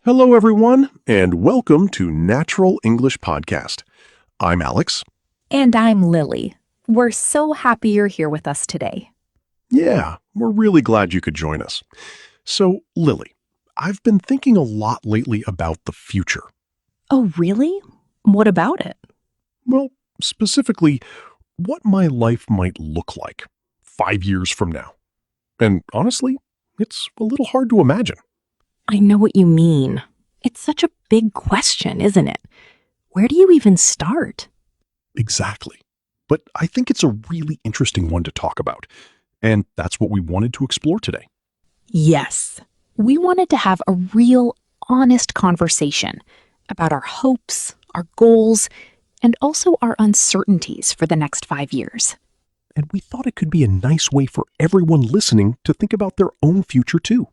Hello, everyone, and welcome to Natural English Podcast. I'm Alex. And I'm Lily. We're so happy you're here with us today. Yeah, we're really glad you could join us. So, Lily, I've been thinking a lot lately about the future. Oh, really? What about it? Well, specifically, what my life might look like 5 years from now. And honestly, it's a little hard to imagine. I know what you mean. It's such a big question, isn't it? Where do you even start? Exactly. But I think it's a really interesting one to talk about. And that's what we wanted to explore today. Yes. We wanted to have a real, honest conversation about our hopes, our goals, and also our uncertainties for the next 5 years. And we thought it could be a nice way for everyone listening to think about their own future too.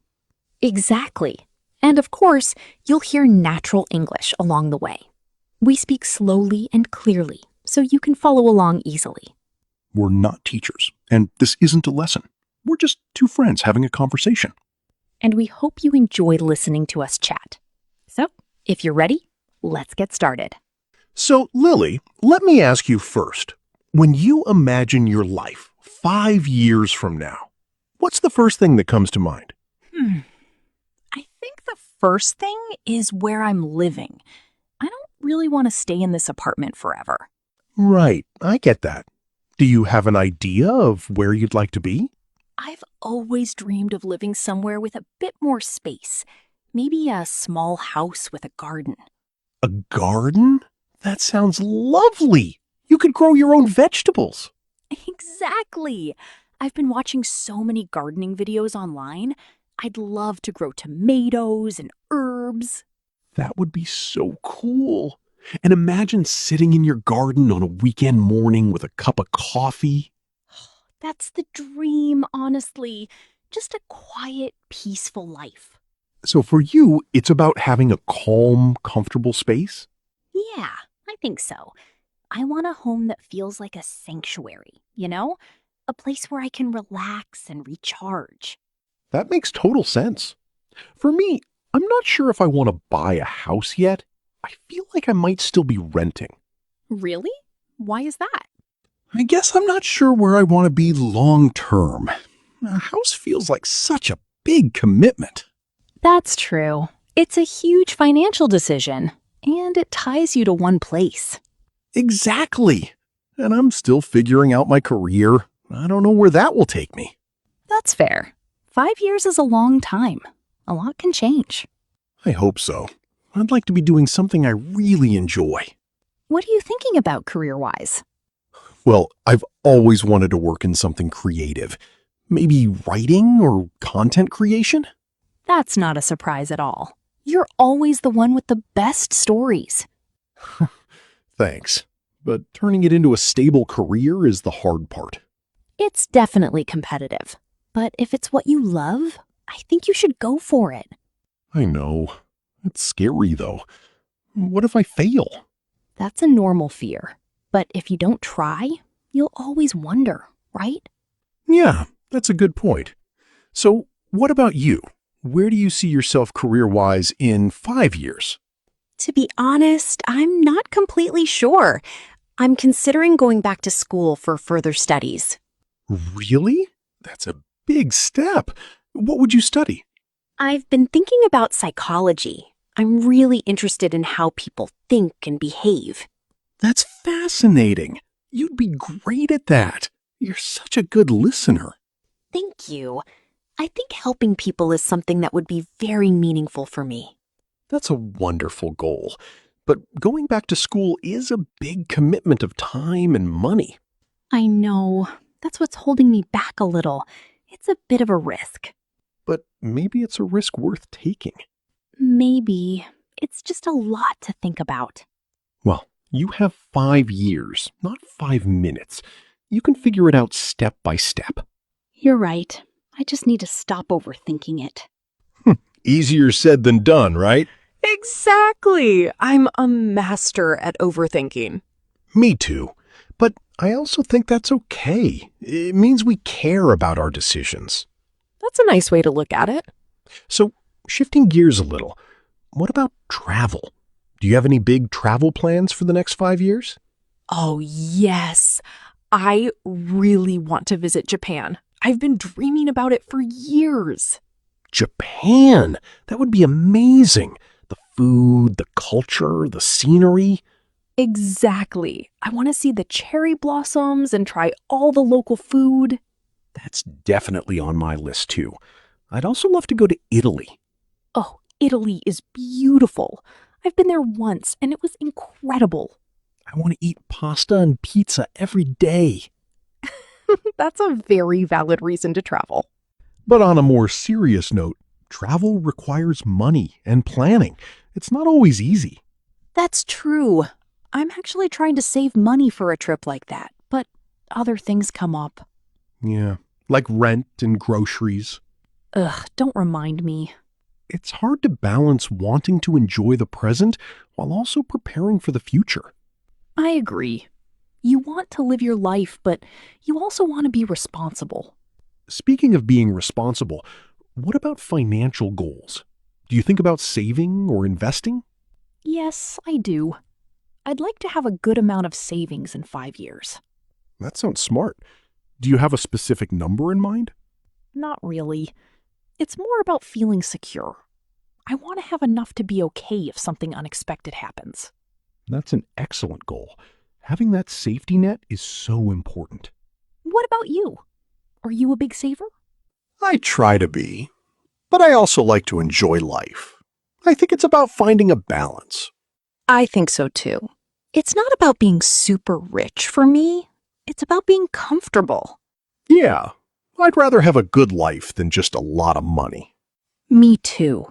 Exactly. And of course, you'll hear natural English along the way. We speak slowly and clearly, so you can follow along easily. We're not teachers, and this isn't a lesson. We're just two friends having a conversation. And we hope you enjoy listening to us chat. So, if you're ready, let's get started. So, Lily, let me ask you first. When you imagine your life 5 years from now, what's the first thing that comes to mind? I think the first thing is where I'm living. I don't really want to stay in this apartment forever. Right, I get that. Do you have an idea of where you'd like to be? I've always dreamed of living somewhere with a bit more space. Maybe a small house with a garden. A garden? That sounds lovely. You could grow your own vegetables. Exactly. I've been watching so many gardening videos online. I'd love to grow tomatoes and herbs. That would be so cool. And imagine sitting in your garden on a weekend morning with a cup of coffee. That's the dream, honestly. Just a quiet, peaceful life. So for you, it's about having a calm, comfortable space? Yeah, I think so. I want a home that feels like a sanctuary, you know? A place where I can relax and recharge. That makes total sense. For me, I'm not sure if I want to buy a house yet. I feel like I might still be renting. Really? Why is that? I guess I'm not sure where I want to be long term. A house feels like such a big commitment. That's true. It's a huge financial decision, and it ties you to one place. Exactly. And I'm still figuring out my career. I don't know where that will take me. That's fair. 5 years is a long time. A lot can change. I hope so. I'd like to be doing something I really enjoy. What are you thinking about career-wise? Well, I've always wanted to work in something creative. Maybe writing or content creation? That's not a surprise at all. You're always the one with the best stories. Thanks. But turning it into a stable career is the hard part. It's definitely competitive. But if it's what you love, I think you should go for it. I know. It's scary, though. What if I fail? That's a normal fear. But if you don't try, you'll always wonder, right? Yeah, that's a good point. So, what about you? Where do you see yourself career-wise in 5 years? To be honest, I'm not completely sure. I'm considering going back to school for further studies. Really? That's a big step. What would you study? I've been thinking about psychology. I'm really interested in how people think and behave. That's fascinating. You'd be great at that. You're such a good listener. Thank you. I think helping people is something that would be very meaningful for me. That's a wonderful goal. But going back to school is a big commitment of time and money. I know. That's what's holding me back a little. It's a bit of a risk. But maybe it's a risk worth taking. Maybe. It's just a lot to think about. Well, you have 5 years, not 5 minutes. You can figure it out step by step. You're right. I just need to stop overthinking it. Easier said than done, right? Exactly. I'm a master at overthinking. Me too. But I also think that's okay. It means we care about our decisions. That's a nice way to look at it. So, shifting gears a little, what about travel? Do you have any big travel plans for the next 5 years? Oh, yes. I really want to visit Japan. I've been dreaming about it for years. Japan! That would be amazing. The food, the culture, the scenery. Exactly. I want to see the cherry blossoms and try all the local food. That's definitely on my list too. I'd also love to go to Italy. Oh, Italy is beautiful. I've been there once and it was incredible. I want to eat pasta and pizza every day. That's a very valid reason to travel. But on a more serious note, travel requires money and planning. It's not always easy. That's true. I'm actually trying to save money for a trip like that, but other things come up. Yeah, like rent and groceries. Ugh, don't remind me. It's hard to balance wanting to enjoy the present while also preparing for the future. I agree. You want to live your life, but you also want to be responsible. Speaking of being responsible, what about financial goals? Do you think about saving or investing? Yes, I do. I'd like to have a good amount of savings in 5 years. That sounds smart. Do you have a specific number in mind? Not really. It's more about feeling secure. I want to have enough to be okay if something unexpected happens. That's an excellent goal. Having that safety net is so important. What about you? Are you a big saver? I try to be, but I also like to enjoy life. I think it's about finding a balance. I think so too. It's not about being super rich for me. It's about being comfortable. Yeah, I'd rather have a good life than just a lot of money. Me too.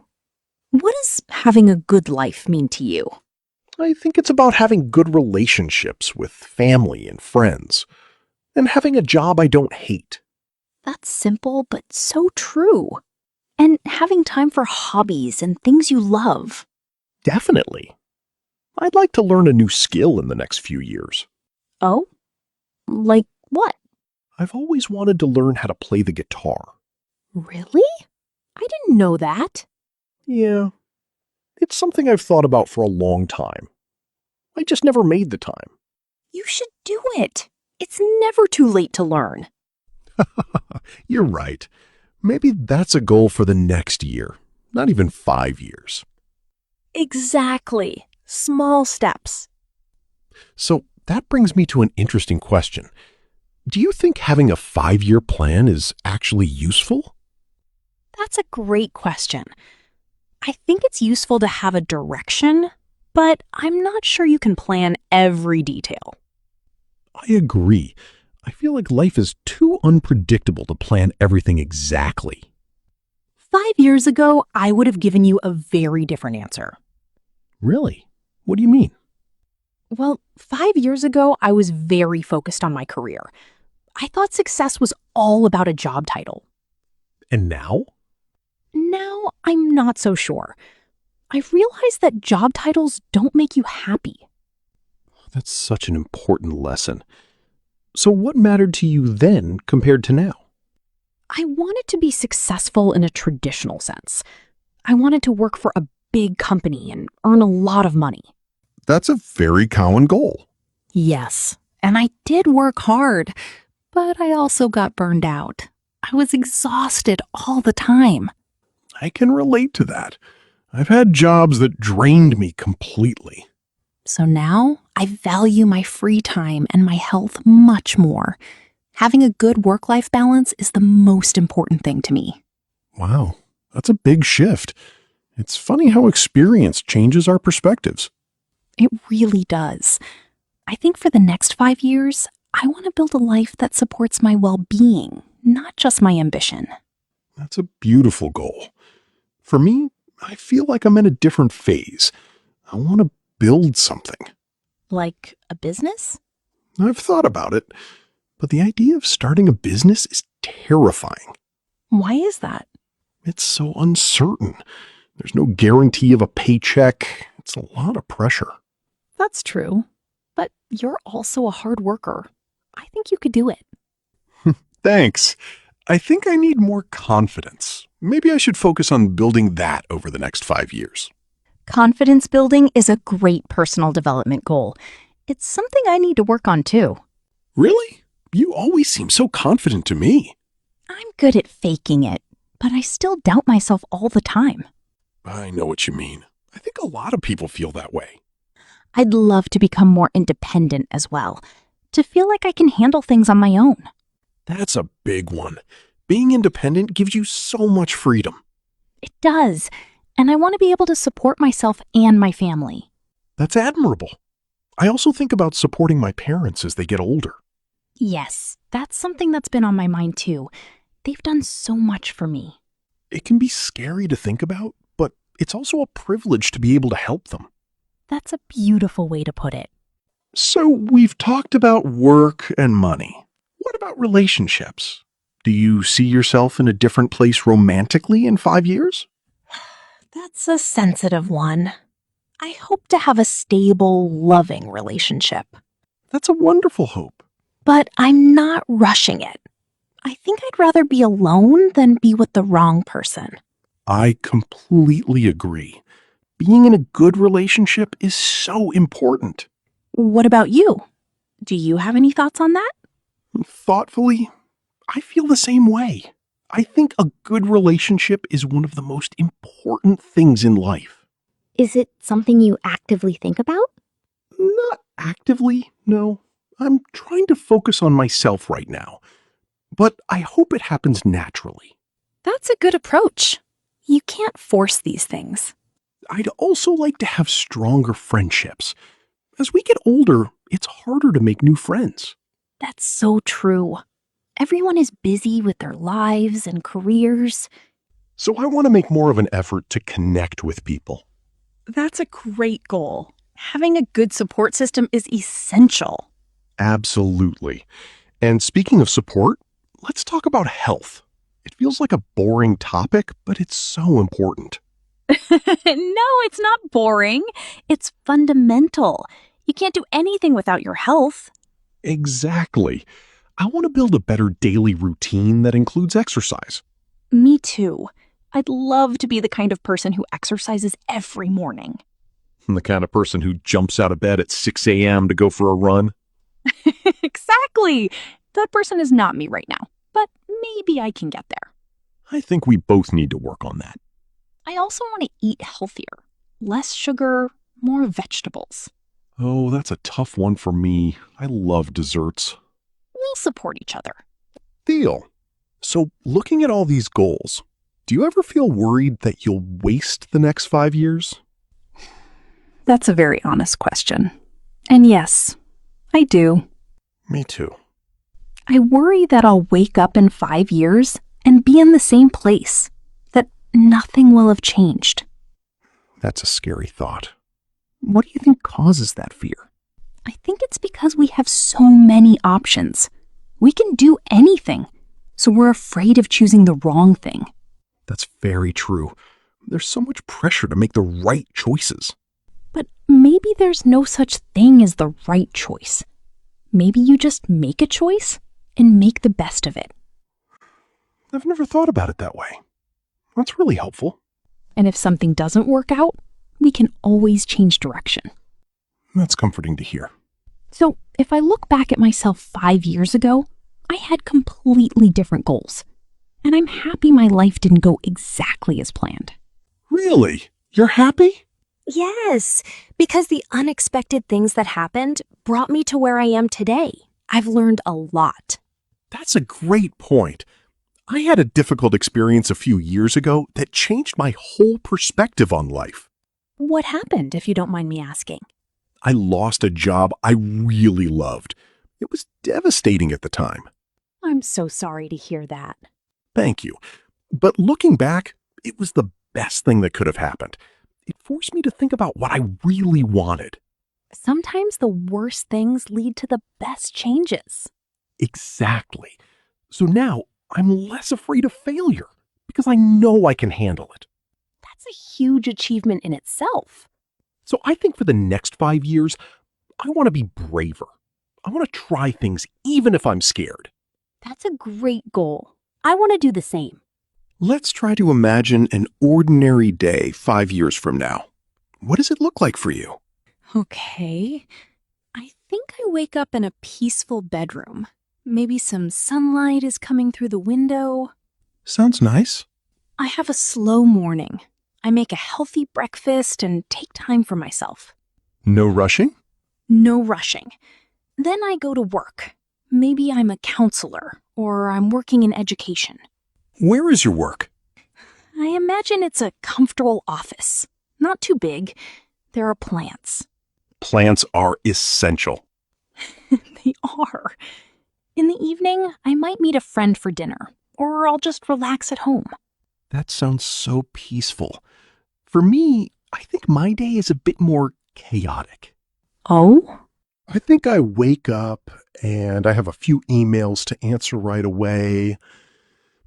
What does having a good life mean to you? I think it's about having good relationships with family and friends, and having a job I don't hate. That's simple, but so true. And having time for hobbies and things you love. Definitely. I'd like to learn a new skill in the next few years. Oh? Like what? I've always wanted to learn how to play the guitar. Really? I didn't know that. Yeah, it's something I've thought about for a long time. I just never made the time. You should do it. It's never too late to learn. You're right. Maybe that's a goal for the next year, not even 5 years. Exactly. Small steps. So that brings me to an interesting question. Do you think having a 5-year plan is actually useful? That's a great question. I think it's useful to have a direction, but I'm not sure you can plan every detail. I agree. I feel like life is too unpredictable to plan everything exactly. 5 years ago, I would have given you a very different answer. Really? What do you mean? Well, 5 years ago, I was very focused on my career. I thought success was all about a job title. And now? Now, I'm not so sure. I've realized that job titles don't make you happy. That's such an important lesson. So what mattered to you then compared to now? I wanted to be successful in a traditional sense. I wanted to work for a big company and earn a lot of money. That's a very common goal. Yes, and I did work hard, but I also got burned out. I was exhausted all the time. I can relate to that. I've had jobs that drained me completely. So now I value my free time and my health much more. Having a good work-life balance is the most important thing to me. Wow, that's a big shift. It's funny how experience changes our perspectives. It really does. I think for the next 5 years, I want to build a life that supports my well-being, not just my ambition. That's a beautiful goal. For me, I feel like I'm in a different phase. I want to build something. Like a business? I've thought about it, but the idea of starting a business is terrifying. Why is that? It's so uncertain. There's no guarantee of a paycheck. It's a lot of pressure. That's true. But you're also a hard worker. I think you could do it. Thanks. I think I need more confidence. Maybe I should focus on building that over the next 5 years. Confidence building is a great personal development goal. It's something I need to work on too. Really? You always seem so confident to me. I'm good at faking it, but I still doubt myself all the time. I know what you mean. I think a lot of people feel that way. I'd love to become more independent as well, to feel like I can handle things on my own. That's a big one. Being independent gives you so much freedom. It does, and I want to be able to support myself and my family. That's admirable. I also think about supporting my parents as they get older. Yes, that's something that's been on my mind too. They've done so much for me. It can be scary to think about, but it's also a privilege to be able to help them. That's a beautiful way to put it. So we've talked about work and money. What about relationships? Do you see yourself in a different place romantically in 5 years? That's a sensitive one. I hope to have a stable, loving relationship. That's a wonderful hope. But I'm not rushing it. I think I'd rather be alone than be with the wrong person. I completely agree. Being in a good relationship is so important. What about you? Do you have any thoughts on that? Thoughtfully, I feel the same way. I think a good relationship is one of the most important things in life. Is it something you actively think about? Not actively, no. I'm trying to focus on myself right now. But I hope it happens naturally. That's a good approach. You can't force these things. I'd also like to have stronger friendships. As we get older, it's harder to make new friends. That's so true. Everyone is busy with their lives and careers. So I want to make more of an effort to connect with people. That's a great goal. Having a good support system is essential. Absolutely. And speaking of support, let's talk about health. It feels like a boring topic, but it's so important. No, it's not boring. It's fundamental. You can't do anything without your health. Exactly. I want to build a better daily routine that includes exercise. Me too. I'd love to be the kind of person who exercises every morning. I'm the kind of person who jumps out of bed at 6 a.m. to go for a run. Exactly. That person is not me right now, but maybe I can get there. I think we both need to work on that. I also want to eat healthier. Less sugar, more vegetables. Oh, that's a tough one for me. I love desserts. We'll support each other. Deal. So, looking at all these goals, do you ever feel worried that you'll waste the next 5 years? That's a very honest question. And yes, I do. Me too. I worry that I'll wake up in 5 years and be in the same place, that nothing will have changed. That's a scary thought. What do you think causes that fear? I think it's because we have so many options. We can do anything, so we're afraid of choosing the wrong thing. That's very true. There's so much pressure to make the right choices. But maybe there's no such thing as the right choice. Maybe you just make a choice and make the best of it. I've never thought about it that way. That's really helpful. And if something doesn't work out, we can always change direction. That's comforting to hear. So if I look back at myself 5 years ago, I had completely different goals. And I'm happy my life didn't go exactly as planned. Really? You're happy? Yes, because the unexpected things that happened brought me to where I am today. I've learned a lot. That's a great point. I had a difficult experience a few years ago that changed my whole perspective on life. What happened, if you don't mind me asking? I lost a job I really loved. It was devastating at the time. I'm so sorry to hear that. Thank you. But looking back, it was the best thing that could have happened. It forced me to think about what I really wanted. Sometimes the worst things lead to the best changes. Exactly. So now I'm less afraid of failure because I know I can handle it. That's a huge achievement in itself. So I think for the next 5 years, I want to be braver. I want to try things even if I'm scared. That's a great goal. I want to do the same. Let's try to imagine an ordinary day 5 years from now. What does it look like for you? Okay. I think I wake up in a peaceful bedroom. Maybe some sunlight is coming through the window. Sounds nice. I have a slow morning. I make a healthy breakfast and take time for myself. No rushing? No rushing. Then I go to work. Maybe I'm a counselor or I'm working in education. Where is your work? I imagine it's a comfortable office. Not too big. There are plants. Plants are essential. They are. In the evening, I might meet a friend for dinner, or I'll just relax at home. That sounds so peaceful. For me, I think my day is a bit more chaotic. Oh? I think I wake up and I have a few emails to answer right away.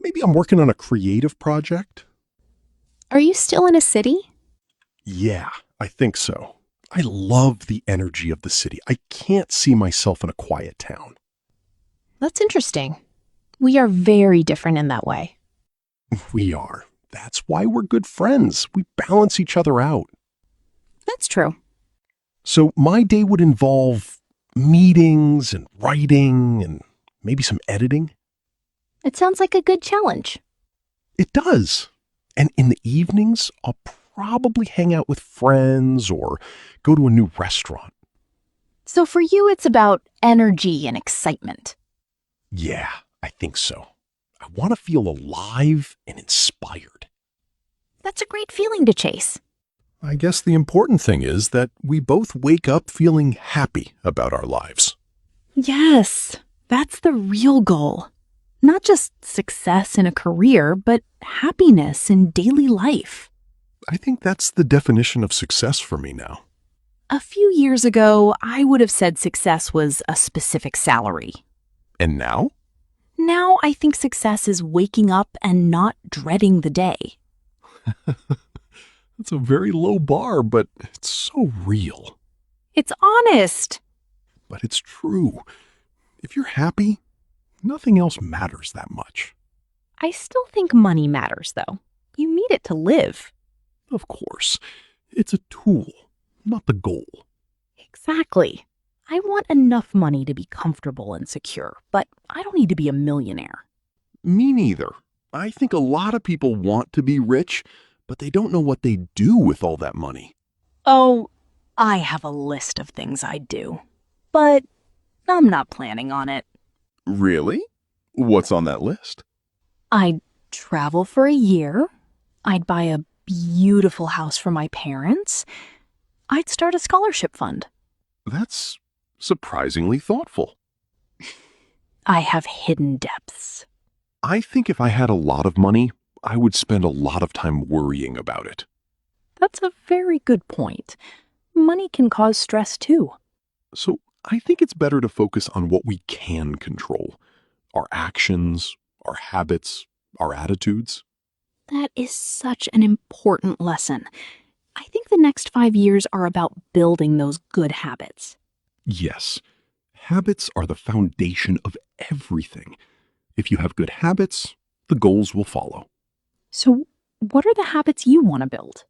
Maybe I'm working on a creative project. Are you still in a city? Yeah, I think so. I love the energy of the city. I can't see myself in a quiet town. That's interesting. We are very different in that way. We are. That's why we're good friends. We balance each other out. That's true. So my day would involve meetings and writing and maybe some editing. It sounds like a good challenge. It does. And in the evenings, I'll probably hang out with friends or go to a new restaurant. So for you, it's about energy and excitement. Yeah, I think so. I want to feel alive and inspired. That's a great feeling to chase. I guess the important thing is that we both wake up feeling happy about our lives. Yes, that's the real goal. Not just success in a career, but happiness in daily life. I think that's the definition of success for me now. A few years ago, I would have said success was a specific salary. And now? Now I think success is waking up and not dreading the day. That's a very low bar, but it's so real. It's honest. But it's true. If you're happy, nothing else matters that much. I still think money matters, though. You need it to live. Of course. It's a tool, not the goal. Exactly. I want enough money to be comfortable and secure, but I don't need to be a millionaire. Me neither. I think a lot of people want to be rich, but they don't know what they do with all that money. Oh, I have a list of things I'd do, but I'm not planning on it. Really? What's on that list? I'd travel for a year. I'd buy a beautiful house for my parents. I'd start a scholarship fund. That's surprisingly thoughtful. I have hidden depths. I think if I had a lot of money, I would spend a lot of time worrying about it. That's a very good point. Money can cause stress too. So I think it's better to focus on what we can control. Our actions, our habits, our attitudes. That is such an important lesson. I think the next 5 years are about building those good habits. Yes, habits are the foundation of everything. If you have good habits, the goals will follow. So, what are the habits you want to build?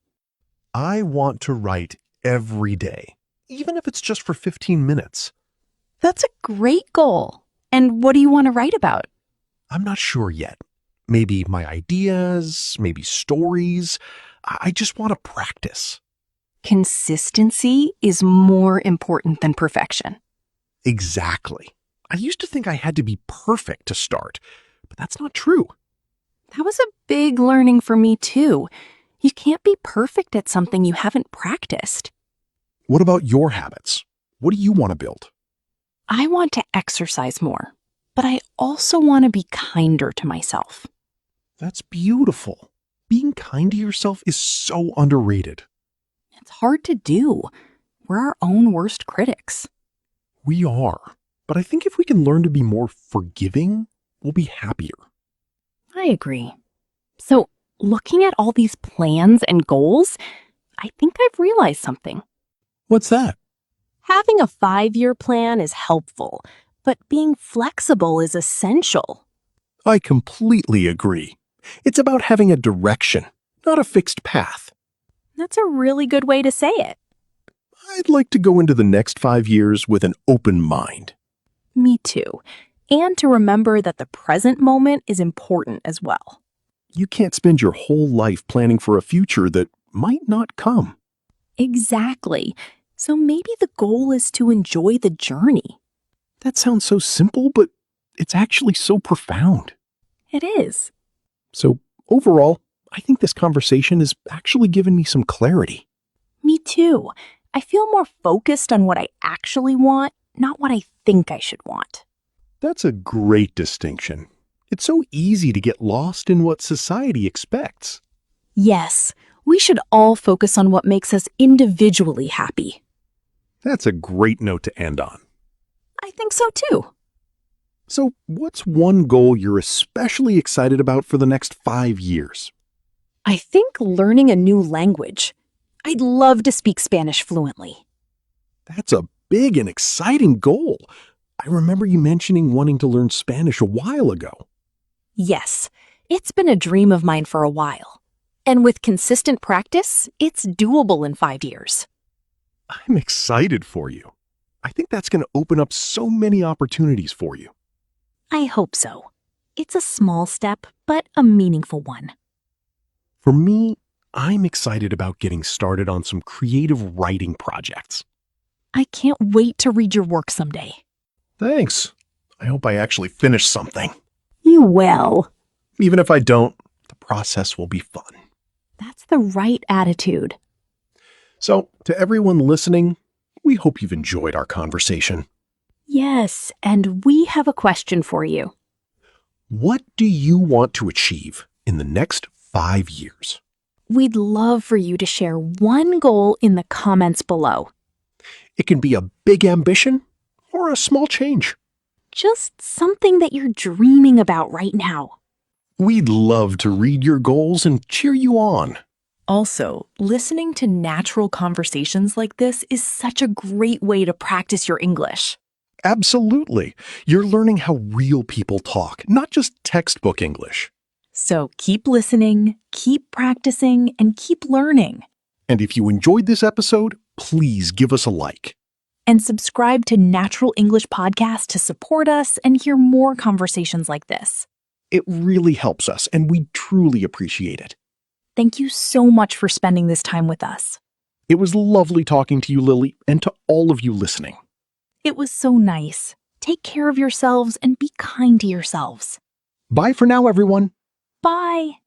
I want to write every day, even if it's just for 15 minutes. That's a great goal. And what do you want to write about? I'm not sure yet. Maybe my ideas, maybe stories. I just want to practice. Consistency is more important than perfection. Exactly. I used to think I had to be perfect to start, but that's not true. That was a big learning for me too. You can't be perfect at something you haven't practiced. What about your habits? What do you want to build? I want to exercise more, but I also want to be kinder to myself. That's beautiful. Being kind to yourself is so underrated. It's hard to do. We're our own worst critics. We are. But I think if we can learn to be more forgiving, we'll be happier. I agree. So, looking at all these plans and goals, I think I've realized something. What's that? Having a 5-year plan is helpful, but being flexible is essential. I completely agree. It's about having a direction, not a fixed path. That's a really good way to say it. I'd like to go into the next 5 years with an open mind. Me too. And to remember that the present moment is important as well. You can't spend your whole life planning for a future that might not come. Exactly. So maybe the goal is to enjoy the journey. That sounds so simple, but it's actually so profound. It is. So overall, I think this conversation has actually given me some clarity. Me too. I feel more focused on what I actually want, not what I think I should want. That's a great distinction. It's so easy to get lost in what society expects. Yes, we should all focus on what makes us individually happy. That's a great note to end on. I think so too. So, what's one goal you're especially excited about for the next 5 years? I think learning a new language. I'd love to speak Spanish fluently. That's a big and exciting goal. I remember you mentioning wanting to learn Spanish a while ago. Yes, it's been a dream of mine for a while. And with consistent practice, it's doable in 5 years. I'm excited for you. I think that's going to open up so many opportunities for you. I hope so. It's a small step, but a meaningful one. For me, I'm excited about getting started on some creative writing projects. I can't wait to read your work someday. Thanks. I hope I actually finish something. You will. Even if I don't, the process will be fun. That's the right attitude. So, to everyone listening, we hope you've enjoyed our conversation. Yes, and we have a question for you. What do you want to achieve in the next 5 years? We'd love for you to share one goal in the comments below. It can be a big ambition or a small change. Just something that you're dreaming about right now. We'd love to read your goals and cheer you on. Also, listening to natural conversations like this is such a great way to practice your English. Absolutely. You're learning how real people talk, not just textbook English. So keep listening, keep practicing, and keep learning. And if you enjoyed this episode, please give us a like. And subscribe to Natural English Podcast to support us and hear more conversations like this. It really helps us, and we truly appreciate it. Thank you so much for spending this time with us. It was lovely talking to you, Lily, and to all of you listening. It was so nice. Take care of yourselves and be kind to yourselves. Bye for now, everyone. Bye.